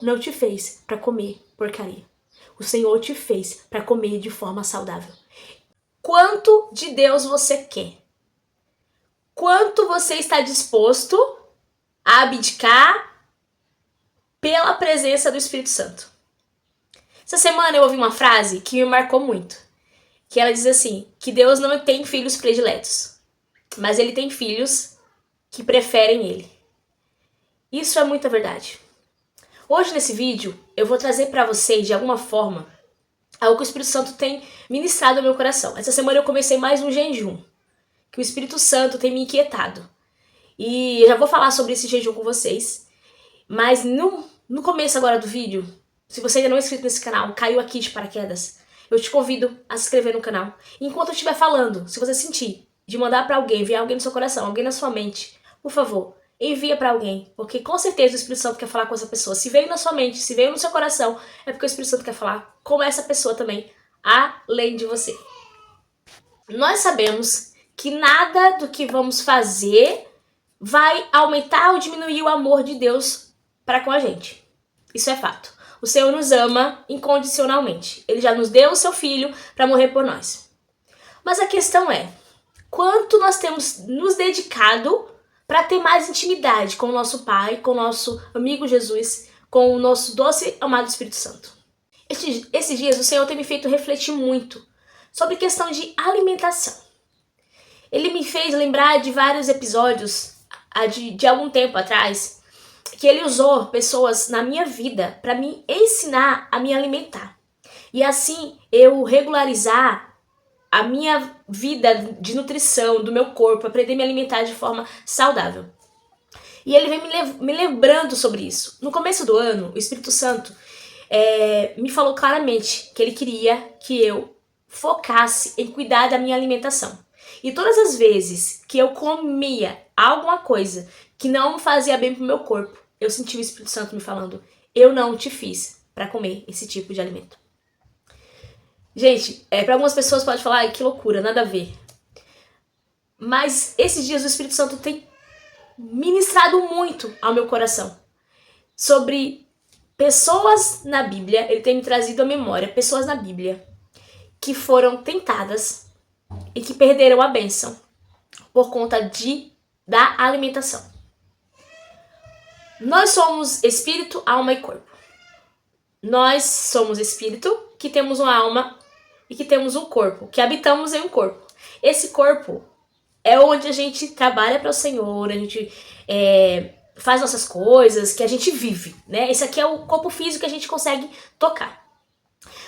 não te fez para comer porcaria. O Senhor te fez para comer de forma saudável. Quanto de Deus você quer? Quanto você está disposto a abdicar pela presença do Espírito Santo? Essa semana eu ouvi uma frase que me marcou muito. Que ela diz assim, que Deus não tem filhos prediletos, mas Ele tem filhos que preferem Ele. Isso é muita verdade. Hoje nesse vídeo eu vou trazer para vocês, de alguma forma, algo que o Espírito Santo tem ministrado ao meu coração. Essa semana eu comecei mais um jejum, que o Espírito Santo tem me inquietado. E eu já vou falar sobre esse jejum com vocês, mas no começo agora do vídeo, se você ainda não é inscrito nesse canal, caiu aqui de paraquedas, eu te convido a se inscrever no canal. E enquanto eu estiver falando, se você sentir de mandar para alguém, enviar alguém no seu coração, alguém na sua mente, por favor, envia para alguém, porque com certeza o Espírito Santo quer falar com essa pessoa. Se veio na sua mente, se veio no seu coração, é porque o Espírito Santo quer falar com essa pessoa também, além de você. Nós sabemos que nada do que vamos fazer vai aumentar ou diminuir o amor de Deus para com a gente. Isso é fato. O Senhor nos ama incondicionalmente. Ele já nos deu o seu Filho para morrer por nós. Mas a questão é, quanto nós temos nos dedicado para ter mais intimidade com o nosso Pai, com o nosso amigo Jesus, com o nosso doce amado Espírito Santo? Esses dias o Senhor tem me feito refletir muito sobre questão de alimentação. Ele me fez lembrar de vários episódios de algum tempo atrás, que ele usou pessoas na minha vida para me ensinar a me alimentar. E assim eu regularizar a minha vida de nutrição, do meu corpo, aprender a me alimentar de forma saudável. E ele vem me lembrando sobre isso. No começo do ano, o Espírito Santo me falou claramente que ele queria que eu focasse em cuidar da minha alimentação. E todas as vezes que eu comia alguma coisa que não fazia bem pro meu corpo, eu senti o Espírito Santo me falando, eu não te fiz para comer esse tipo de alimento. Gente, para algumas pessoas pode falar, que loucura, nada a ver. Mas esses dias o Espírito Santo tem ministrado muito ao meu coração sobre pessoas na Bíblia, ele tem me trazido à memória pessoas na Bíblia que foram tentadas e que perderam a bênção por conta da alimentação. Nós somos espírito, alma e corpo. Nós somos espírito, que temos uma alma e que temos um corpo, que habitamos em um corpo. Esse corpo é onde a gente trabalha para o Senhor, a gente faz nossas coisas, que a gente vive, né? Esse aqui é o corpo físico que a gente consegue tocar.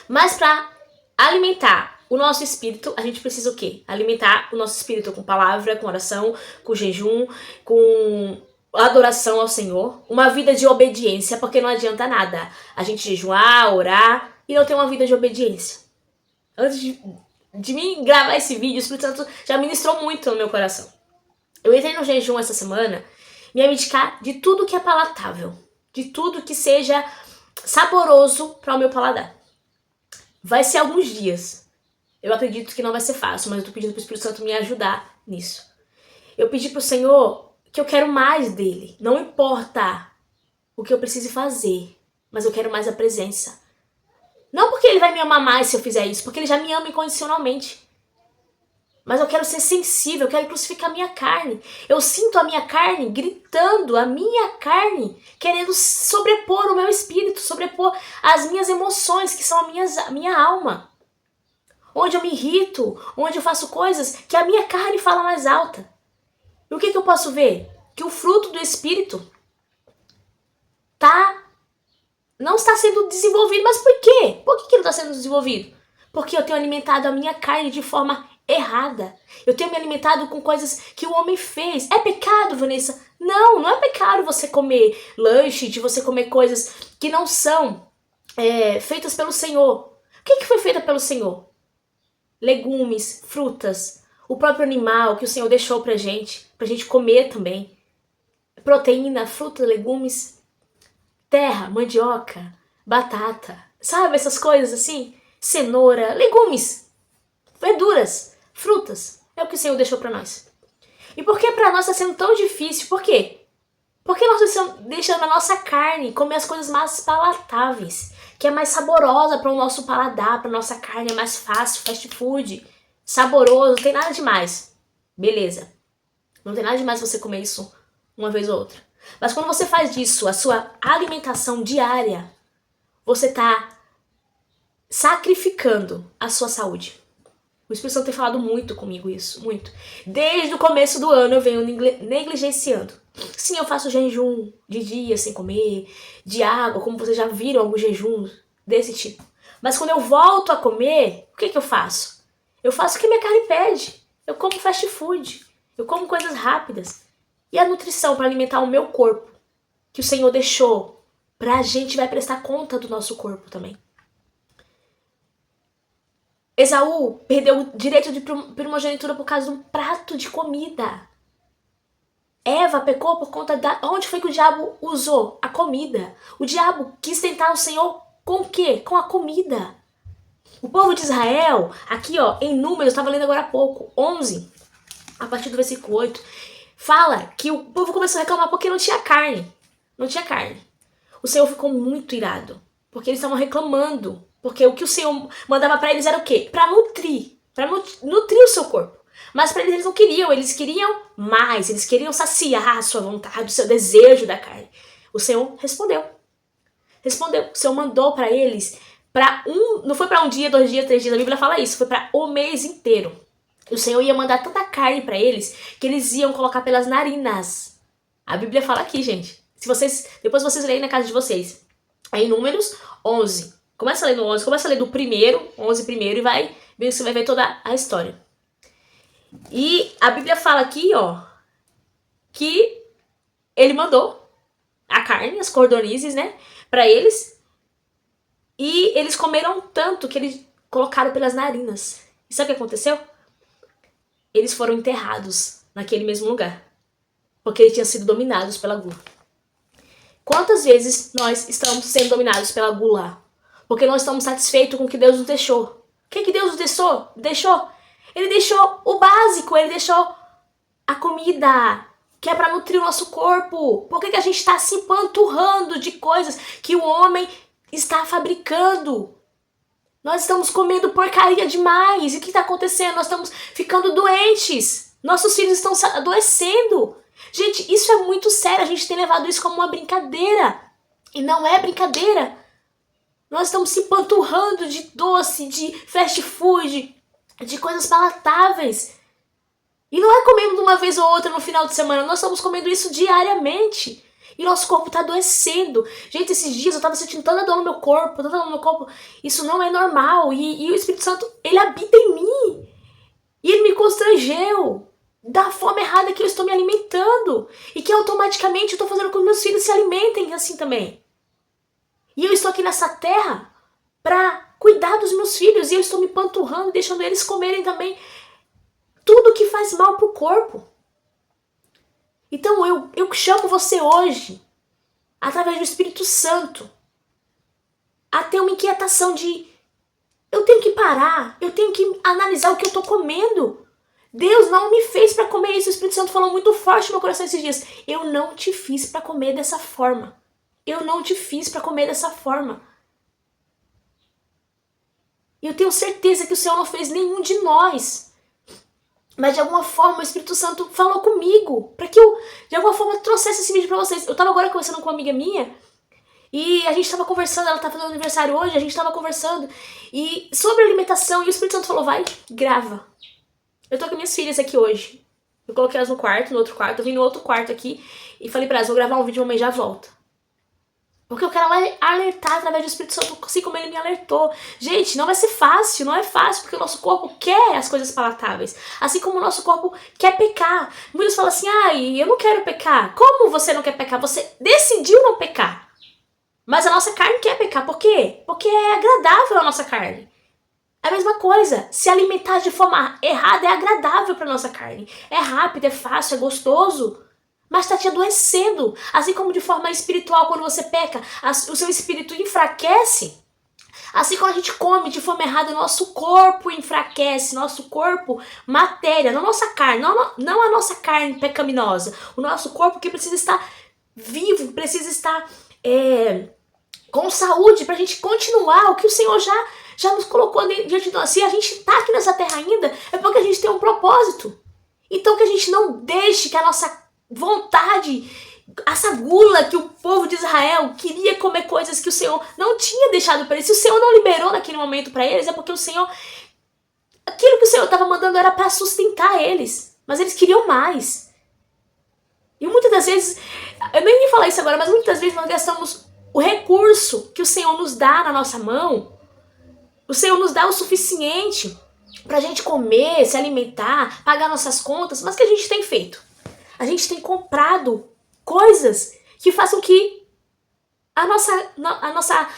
Mas para alimentar o nosso espírito, a gente precisa o quê? Alimentar o nosso espírito com palavra, com oração, com jejum, com adoração ao Senhor, uma vida de obediência, porque não adianta nada a gente jejuar, orar e não ter uma vida de obediência. Antes de mim gravar esse vídeo, o Espírito Santo já ministrou muito no meu coração. Eu entrei no jejum essa semana, me abdicar de tudo que é palatável, de tudo que seja saboroso para o meu paladar. Vai ser alguns dias. Eu acredito que não vai ser fácil, mas eu tô pedindo pro Espírito Santo me ajudar nisso. Eu pedi pro Senhor que eu quero mais dele. Não importa o que eu precise fazer, mas eu quero mais a presença. Não porque ele vai me amar mais se eu fizer isso, porque ele já me ama incondicionalmente. Mas eu quero ser sensível, eu quero crucificar a minha carne. Eu sinto a minha carne gritando, a minha carne querendo sobrepor o meu espírito, sobrepor as minhas emoções, que são a minha alma. Onde eu me irrito, onde eu faço coisas que a minha carne fala mais alta. E o que eu posso ver? Que o fruto do Espírito não está sendo desenvolvido. Mas por quê? Por que não está sendo desenvolvido? Porque eu tenho alimentado a minha carne de forma errada. Eu tenho me alimentado com coisas que o homem fez. É pecado, Vanessa? Não, não é pecado você comer lanche, de você comer coisas que não são feitas pelo Senhor. O que foi feito pelo Senhor? Legumes, frutas, o próprio animal que o Senhor deixou pra gente comer também. Proteína, fruta, legumes, terra, mandioca, batata, sabe essas coisas assim? Cenoura, legumes, verduras, frutas, é o que o Senhor deixou pra nós. E por que pra nós tá sendo tão difícil? Por quê? Por que nós deixamos a nossa carne comer as coisas mais palatáveis, que é mais saborosa para o nosso paladar, para nossa carne, é mais fácil, fast food, saboroso, não tem nada demais. Beleza. Não tem nada demais você comer isso uma vez ou outra. Mas quando você faz disso a sua alimentação diária, você está sacrificando a sua saúde. O Espírito Santo tem falado muito comigo isso, muito. Desde o começo do ano eu venho negligenciando. Sim, eu faço jejum de dias sem comer, de água, como vocês já viram alguns jejuns desse tipo. Mas quando eu volto a comer, o que eu faço? Eu faço o que minha carne pede. Eu como fast food, eu como coisas rápidas. E a nutrição para alimentar o meu corpo, que o Senhor deixou, pra gente vai prestar conta do nosso corpo também. Esaú perdeu o direito de primogenitura por causa de um prato de comida. Eva pecou por conta da... Onde foi que o diabo usou? A comida. O diabo quis tentar o Senhor com o quê? Com a comida. O povo de Israel, aqui ó, em Números, eu estava lendo agora há pouco, 11, a partir do versículo 8, fala que o povo começou a reclamar porque não tinha carne. Não tinha carne. O Senhor ficou muito irado, porque eles estavam reclamando. Porque o que o Senhor mandava para eles era o quê? Para nutrir o seu corpo. Mas para eles não queriam, eles queriam mais, eles queriam saciar a sua vontade, o seu desejo da carne. O Senhor respondeu. O Senhor mandou para eles, não foi para um dia, 2 dias, 3 dias, a Bíblia fala isso, foi para o mês inteiro. O Senhor ia mandar tanta carne para eles que eles iam colocar pelas narinas. A Bíblia fala aqui, gente. Depois vocês leem na casa de vocês. É em Números 11. Começa a ler no 11, começa a ler do 11 primeiro e você vai ver toda a história. E a Bíblia fala aqui, ó, que ele mandou a carne, as cordonizes, né, pra eles. E eles comeram tanto que eles colocaram pelas narinas. E sabe o que aconteceu? Eles foram enterrados naquele mesmo lugar. Porque eles tinham sido dominados pela gula. Quantas vezes nós estamos sendo dominados pela gula? Porque nós estamos satisfeitos com o que Deus nos deixou. O que Deus nos deixou? Ele deixou o básico, ele deixou a comida, que é para nutrir o nosso corpo. Por que a gente está se empanturrando de coisas que o homem está fabricando? Nós estamos comendo porcaria demais. E o que está acontecendo? Nós estamos ficando doentes. Nossos filhos estão adoecendo. Gente, isso é muito sério. A gente tem levado isso como uma brincadeira. E não é brincadeira. Nós estamos se empanturrando de doce, de fast food, de coisas palatáveis. E não é comendo de uma vez ou outra no final de semana. Nós estamos comendo isso diariamente. E nosso corpo está adoecendo. Gente, esses dias eu estava sentindo tanta dor no meu corpo, tanta dor no meu corpo. Isso não é normal. E o Espírito Santo, ele habita em mim. E ele me constrangeu da forma errada que eu estou me alimentando. E que automaticamente eu estou fazendo com que meus filhos se alimentem assim também. E eu estou aqui nessa terra para cuidar dos meus filhos. E eu estou me panturrando, deixando eles comerem também tudo que faz mal pro corpo. Então eu chamo você hoje, através do Espírito Santo, a ter uma inquietação de eu tenho que parar, eu tenho que analisar o que eu estou comendo. Deus não me fez para comer isso. O Espírito Santo falou muito forte no meu coração esses dias. Eu não te fiz para comer dessa forma. Eu não te fiz para comer dessa forma. E eu tenho certeza que o Senhor não fez nenhum de nós. Mas de alguma forma o Espírito Santo falou comigo, para que eu, de alguma forma, trouxesse esse vídeo para vocês. Eu tava agora conversando com uma amiga minha, e a gente tava conversando, ela tá fazendo aniversário hoje, a gente tava conversando, e sobre alimentação, e o Espírito Santo falou, vai, grava. Eu tô com minhas filhas aqui hoje. Eu coloquei elas no quarto, no outro quarto, eu vim no outro quarto aqui, e falei pra elas, vou gravar um vídeo, mamãe já volta. Porque eu quero alertar através do Espírito Santo, assim como ele me alertou. Gente, não vai ser fácil, não é fácil, porque o nosso corpo quer as coisas palatáveis. Assim como o nosso corpo quer pecar. Muitos falam assim, ai, eu não quero pecar. Como você não quer pecar? Você decidiu não pecar. Mas a nossa carne quer pecar. Por quê? Porque é agradável a nossa carne. É a mesma coisa. Se alimentar de forma errada é agradável para nossa carne. É rápido, é fácil, é gostoso. Mas está te adoecendo. Assim como de forma espiritual, quando você peca, o seu espírito enfraquece. Assim como a gente come de forma errada, o nosso corpo enfraquece. Nosso corpo, matéria, não a nossa carne, não a nossa carne pecaminosa. O nosso corpo que precisa estar vivo, precisa estar com saúde pra gente continuar o que o Senhor já nos colocou diante de nós. Se a gente tá aqui nessa terra ainda, é porque a gente tem um propósito. Então que a gente não deixe que a nossa vontade, essa gula que o povo de Israel queria comer coisas que o Senhor não tinha deixado para eles. Se o Senhor não liberou naquele momento para eles, é porque o Senhor, aquilo que o Senhor estava mandando era para sustentar eles, mas eles queriam mais. E muitas das vezes, eu nem ia falar isso agora, mas muitas das vezes nós gastamos o recurso que o Senhor nos dá na nossa mão. O Senhor nos dá o suficiente pra gente comer, se alimentar, pagar nossas contas, mas o que a gente tem feito? A gente tem comprado coisas que façam que a nossa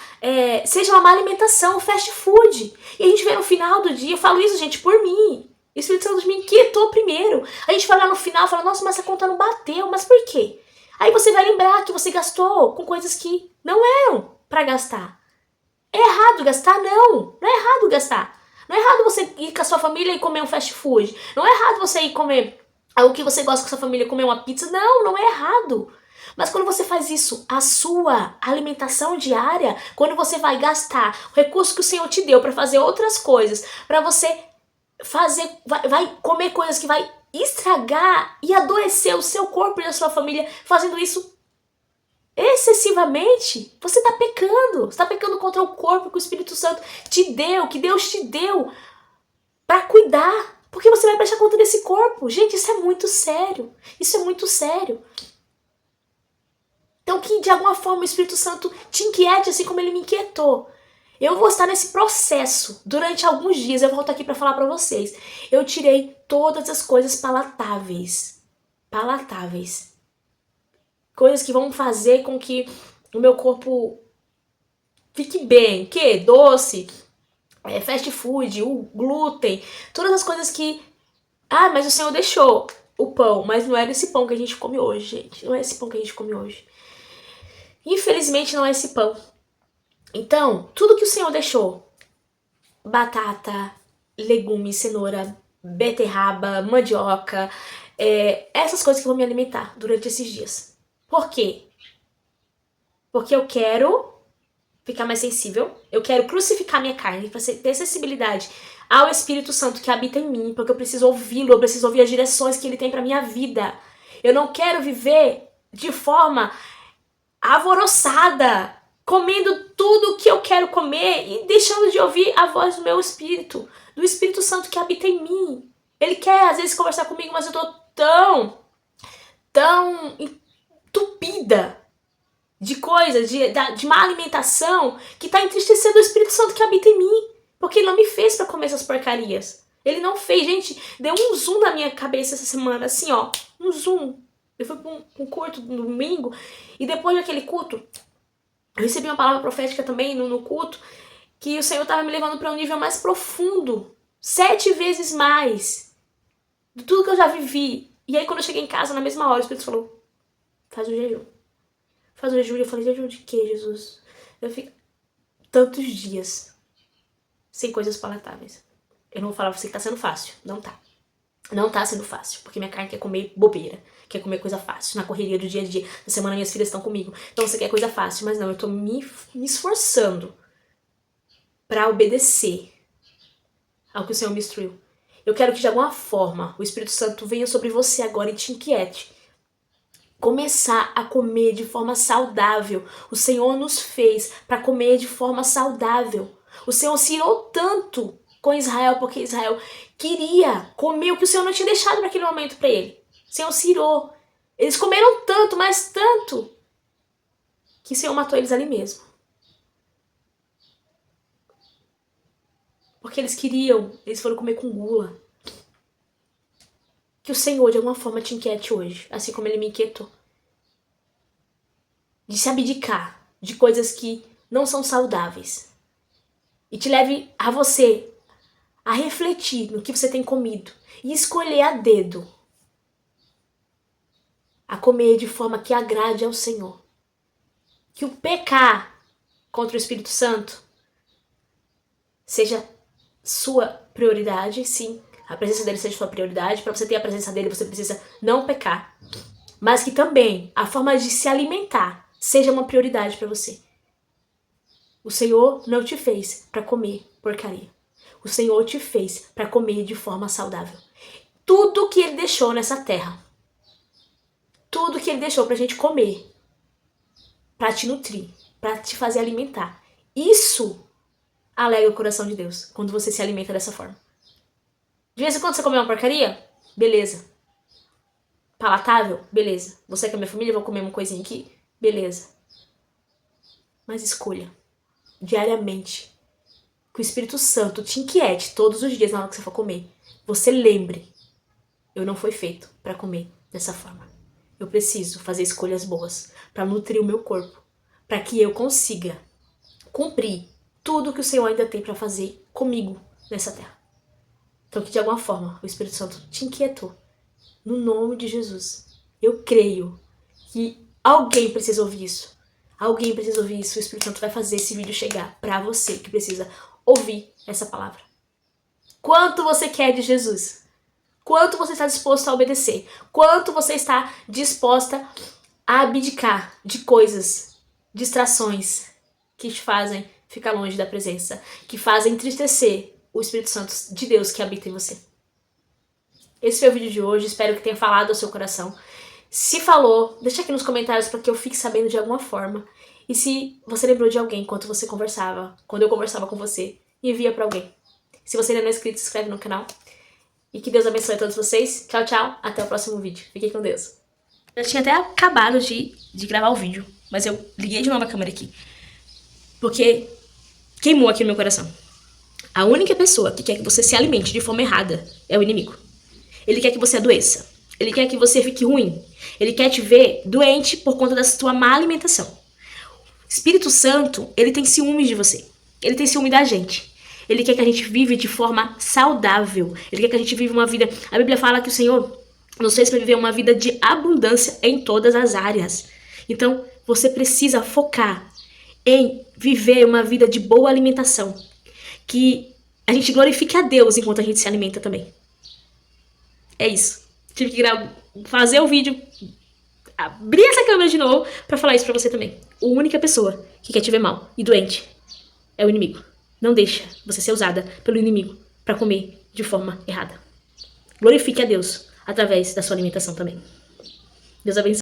seja uma má alimentação, fast food. E a gente vê no final do dia, eu falo isso, gente, por mim. O Espírito Santo me inquietou primeiro. A gente vai lá no final e fala, nossa, mas essa conta não bateu, mas por quê? Aí você vai lembrar que você gastou com coisas que não eram pra gastar. É errado gastar? Não. Não é errado gastar. Não é errado você ir com a sua família e comer um fast food. Não é errado você ir comer algo que você gosta com a sua família, comer uma pizza. Não, não é errado. Mas quando você faz isso, a sua alimentação diária, quando você vai gastar o recurso que o Senhor te deu para fazer outras coisas, para você fazer, vai comer coisas que vai estragar e adoecer o seu corpo e a sua família, fazendo isso excessivamente, você está pecando. Você está pecando contra o corpo que o Espírito Santo te deu, que Deus te deu para cuidar. Porque você vai prestar conta desse corpo. Gente, isso é muito sério. Isso é muito sério. Então que de alguma forma o Espírito Santo te inquiete assim como ele me inquietou. Eu vou estar nesse processo durante alguns dias. Eu volto aqui para falar para vocês. Eu tirei todas as coisas palatáveis. Palatáveis. Coisas que vão fazer com que o meu corpo fique bem. Que? Doce, fast food, o glúten. Todas as coisas que... Ah, mas o Senhor deixou o pão. Mas não era esse pão que a gente come hoje, gente. Não é esse pão que a gente come hoje. Infelizmente não é esse pão. Então, tudo que o Senhor deixou, batata, legumes, cenoura, beterraba, mandioca, essas coisas que vão me alimentar durante esses dias. Por quê? Porque eu quero ficar mais sensível, eu quero crucificar minha carne para ter sensibilidade ao Espírito Santo que habita em mim, porque eu preciso ouvi-lo, eu preciso ouvir as direções que ele tem para minha vida. Eu não quero viver de forma alvoroçada, comendo tudo que eu quero comer e deixando de ouvir a voz do meu Espírito, do Espírito Santo que habita em mim. Ele quer, às vezes, conversar comigo, mas eu tô tão entupida de coisas, de má alimentação, que tá entristecendo o Espírito Santo que habita em mim. Porque ele não me fez pra comer essas porcarias. Ele não fez, gente. Deu um zoom na minha cabeça essa semana, assim, ó. Um zoom. Eu fui pra um culto no domingo, e depois daquele culto, eu recebi uma palavra profética também no culto, que o Senhor tava me levando pra um nível mais profundo. 7 vezes mais. De tudo que eu já vivi. E aí, quando eu cheguei em casa, na mesma hora, o Espírito falou, faz um jejum. Faz um jejum. E eu falei, jejum de quê, Jesus? Eu fico tantos dias sem coisas palatáveis. Eu não vou falar pra você que tá sendo fácil. Não tá. Não tá sendo fácil, porque minha carne quer comer bobeira, quer comer coisa fácil, na correria do dia a dia. Na semana minhas filhas estão comigo, então você quer coisa fácil, mas não, eu tô me esforçando pra obedecer ao que o Senhor me instruiu. Eu quero que de alguma forma o Espírito Santo venha sobre você agora e te inquiete. Começar a comer de forma saudável. O Senhor nos fez para comer de forma saudável. O Senhor se irou tanto com Israel, porque Israel queria comer o que o Senhor não tinha deixado para aquele momento para ele. O Senhor se irou. Eles comeram tanto, mas tanto, que o Senhor matou eles ali mesmo. Porque eles queriam, eles foram comer com gula. Que o Senhor, de alguma forma, te inquiete hoje, assim como ele me inquietou. De se abdicar de coisas que não são saudáveis. E te leve a você a refletir no que você tem comido e escolher a dedo a comer de forma que agrade ao Senhor. Que o pecar contra o Espírito Santo seja sua prioridade, sim. A presença dele seja sua prioridade. Para você ter a presença dele, você precisa não pecar. mas que também a forma de se alimentar seja uma prioridade para você. O Senhor não te fez para comer porcaria. O Senhor te fez para comer de forma saudável. Tudo que Ele deixou nessa terra, tudo que Ele deixou pra gente comer, pra te nutrir, pra te fazer alimentar, isso alegra o coração de Deus, quando você se alimenta dessa forma. De vez em quando você comer uma porcaria, beleza. Palatável, beleza. Você que é minha família, eu vou comer uma coisinha aqui, beleza. Mas escolha, diariamente, que o Espírito Santo te inquiete todos os dias na hora que você for comer. Você lembre, eu não fui feito para comer dessa forma. Eu preciso fazer escolhas boas para nutrir o meu corpo, para que eu consiga cumprir tudo que o Senhor ainda tem para fazer comigo nessa terra. Então que de alguma forma o Espírito Santo te inquietou. No nome de Jesus. Eu creio que alguém precisa ouvir isso. Alguém precisa ouvir isso. O Espírito Santo vai fazer esse vídeo chegar para você que precisa ouvir essa palavra. Quanto você quer de Jesus? Quanto você está disposto a obedecer? Quanto você está disposta a abdicar de coisas, distrações que te fazem ficar longe da presença, que fazem entristecer o Espírito Santo de Deus que habita em você? Esse foi o vídeo de hoje, espero que tenha falado ao seu coração. Se falou, deixa aqui nos comentários para que eu fique sabendo de alguma forma. E se você lembrou de alguém enquanto você conversava, quando eu conversava com você, envia para alguém. Se você ainda não é inscrito, se inscreve no canal. E que Deus abençoe a todos vocês. Tchau, tchau. Até o próximo vídeo. Fiquem com Deus. Eu tinha até acabado de gravar o vídeo, mas eu liguei de novo a câmera aqui. Porque queimou aqui no meu coração. A única pessoa que quer que você se alimente de forma errada é o inimigo. Ele quer que você adoeça. Ele quer que você fique ruim. Ele quer te ver doente por conta da sua má alimentação. Espírito Santo, ele tem ciúme de você. Ele tem ciúme da gente. Ele quer que a gente vive de forma saudável. Ele quer que a gente viva uma vida... A Bíblia fala que o Senhor nos fez para viver uma vida de abundância em todas as áreas. Então, você precisa focar em viver uma vida de boa alimentação. Que a gente glorifique a Deus enquanto a gente se alimenta também. É isso. Tive que fazer o vídeo, abrir essa câmera de novo pra falar isso pra você também. A única pessoa que quer te ver mal e doente é o inimigo. Não deixa você ser usada pelo inimigo pra comer de forma errada. Glorifique a Deus através da sua alimentação também. Deus abençoe.